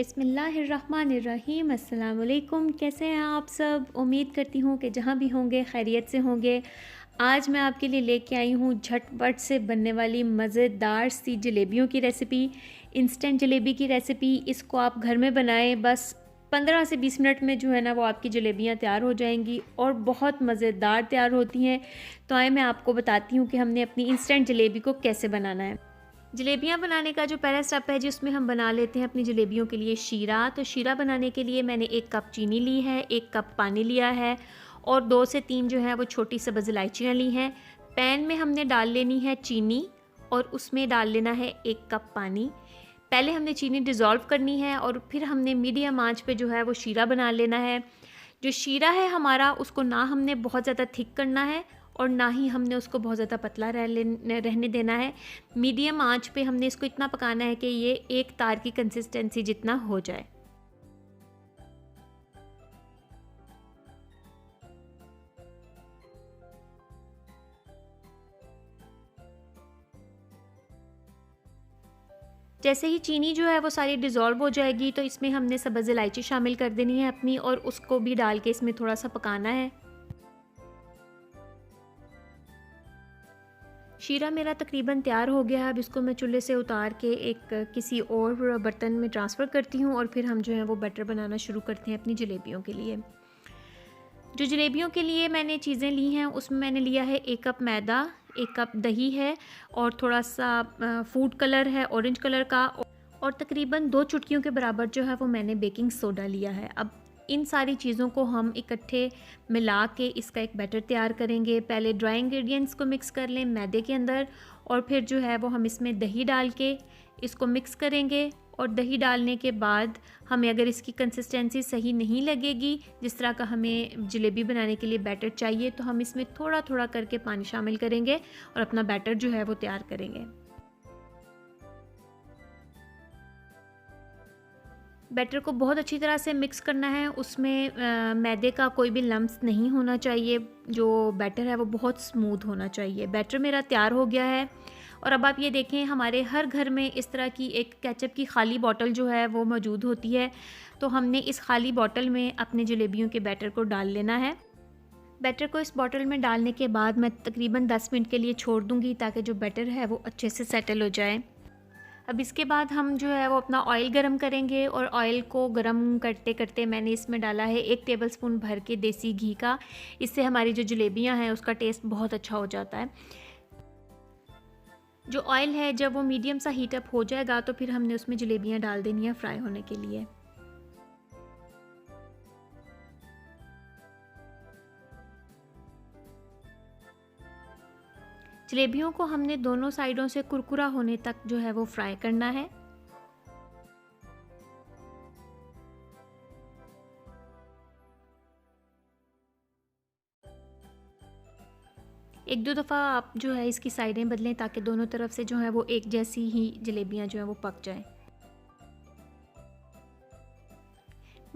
बिस्मिल्लाहिर्रहमानिर्रहीम। अस्सलाम वालेकुम। कैसे हैं आप सब? उम्मीद करती हूँ कि जहाँ भी होंगे खैरियत से होंगे। आज मैं आपके लिए लेके आई हूँ झटपट से बनने वाली मज़ेदार सी जलेबियों की रेसिपी, इंस्टेंट जलेबी की रेसिपी। इसको आप घर में बनाएं, बस 15 से 20 मिनट में जो है ना वो आपकी जलेबियाँ तैयार हो जाएंगी और बहुत मज़ेदार तैयार होती हैं। तो आए मैं आपको बताती हूँ कि हमने अपनी इंस्टेंट जलेबी को कैसे बनाना है। जलेबियाँ बनाने का जो पहला स्टेप है जिसमें हम बना लेते हैं अपनी जलेबियों के लिए शीरा। तो शीरा बनाने के लिए मैंने 1 कप चीनी ली है, 1 कप पानी लिया है और 2 से 3 जो है वो छोटी सब्ज़ इलायचियाँ ली हैं। पैन में हमने डाल लेनी है चीनी और उसमें डाल लेना है 1 कप पानी। पहले हमने चीनी डिज़ोल्व करनी है और फिर हमने मीडियम आंच पे जो है वो शीरा बना लेना है। जो शीरा है हमारा, उसको ना हमने बहुत ज़्यादा थिक करना है और ना ही हमने उसको बहुत ज़्यादा पतला रहने देना है। मीडियम आंच पे हमने इसको इतना पकाना है कि ये एक तार की कंसिस्टेंसी जितना हो जाए। जैसे ही चीनी जो है वो सारी डिज़ोल्व हो जाएगी तो इसमें हमने सब्ज़ इलायची शामिल कर देनी है अपनी और उसको भी डाल के इसमें थोड़ा सा पकाना है। शीरा मेरा तकरीबन तैयार हो गया है। अब इसको मैं चूल्हे से उतार के एक किसी और बर्तन में ट्रांसफ़र करती हूँ और फिर हम जो है वो बैटर बनाना शुरू करते हैं अपनी जलेबियों के लिए। जो जलेबियों के लिए मैंने चीज़ें ली हैं उसमें मैंने लिया है 1 कप मैदा, 1 कप दही है और थोड़ा सा फूड कलर है ऑरेंज कलर का और तकरीबन 2 चुटकियों के बराबर जो है वो मैंने बेकिंग सोडा लिया है। अब इन सारी चीज़ों को हम इकट्ठे मिला के इसका एक बैटर तैयार करेंगे। पहले ड्राई इंग्रेडिएंट्स को मिक्स कर लें मैदे के अंदर और फिर जो है वो हम इसमें दही डाल के इसको मिक्स करेंगे। और दही डालने के बाद हमें अगर इसकी कंसिस्टेंसी सही नहीं लगेगी, जिस तरह का हमें जलेबी बनाने के लिए बैटर चाहिए, तो हम इसमें थोड़ा थोड़ा करके पानी शामिल करेंगे और अपना बैटर जो है वो तैयार करेंगे। बैटर को बहुत अच्छी तरह से मिक्स करना है। उसमें मैदे का कोई भी लम्स नहीं होना चाहिए। जो बैटर है वो बहुत स्मूथ होना चाहिए। बैटर मेरा तैयार हो गया है और अब आप ये देखें, हमारे हर घर में इस तरह की एक केचप की खाली बोतल जो है वो मौजूद होती है। तो हमने इस खाली बोतल में अपने जलेबियों के बैटर को डाल लेना है। बैटर को इस बोतल में डालने के बाद मैं तकरीबन 10 मिनट के लिए छोड़ दूँगी ताकि जो बैटर है वो अच्छे से सेटल हो जाए। अब इसके बाद हम जो है वो अपना ऑयल गरम करेंगे और ऑयल को गरम करते करते मैंने इसमें डाला है 1 टेबलस्पून भर के देसी घी का। इससे हमारी जो जलेबियां हैं उसका टेस्ट बहुत अच्छा हो जाता है। जो ऑयल है जब वो मीडियम सा हीट अप हो जाएगा तो फिर हमने उसमें जलेबियां डाल देनी है फ्राई होने के लिए। जलेबियों को हमने दोनों साइडों से कुरकुरा होने तक जो है वो फ्राई करना है। एक दो दफ़ा आप जो है इसकी साइडें बदलें ताकि दोनों तरफ से जो है वो एक जैसी ही जलेबियां जो है वो पक जाएं।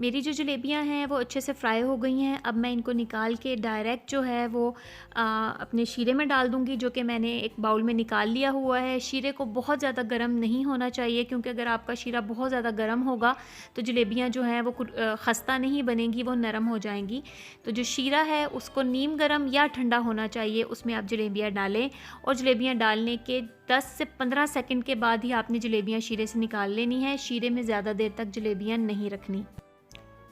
मेरी जो जलेबियां हैं वो अच्छे से फ्राई हो गई हैं। अब मैं इनको निकाल के डायरेक्ट जो है वो अपने शीरे में डाल दूंगी, जो कि मैंने एक बाउल में निकाल लिया हुआ है। शीरे को बहुत ज़्यादा गर्म नहीं होना चाहिए क्योंकि अगर आपका शीरा बहुत ज़्यादा गर्म होगा तो जलेबियां जो हैं वो खस्ता नहीं बनेंगी, वो नरम हो जाएंगी। तो जो शीरा है उसको नीम गर्म या ठंडा होना चाहिए, उसमें आप जलेबियाँ डालें और जलेबियाँ डालने के 10 से 15 सेकंड के बाद ही आपने जलेबियाँ शीरे से निकाल लेनी है। शीरे में ज़्यादा देर तक जलेबियाँ नहीं रखनी।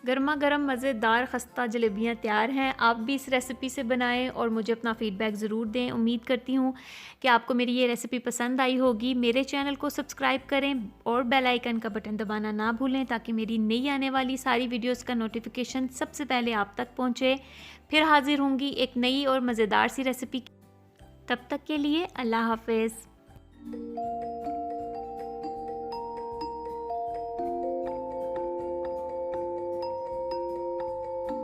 गर्मा गर्म मज़ेदार खस्ता जलेबियाँ तैयार हैं। आप भी इस रेसिपी से बनाएं और मुझे अपना फ़ीडबैक ज़रूर दें। उम्मीद करती हूँ कि आपको मेरी ये रेसिपी पसंद आई होगी। मेरे चैनल को सब्सक्राइब करें और बेल आइकन का बटन दबाना ना भूलें ताकि मेरी नई आने वाली सारी वीडियोस का नोटिफिकेशन सबसे पहले आप तक पहुँचे। फिर हाजिर होंगी एक नई और मज़ेदार सी रेसिपी। तब तक के लिए अल्लाह हाफ़िज़।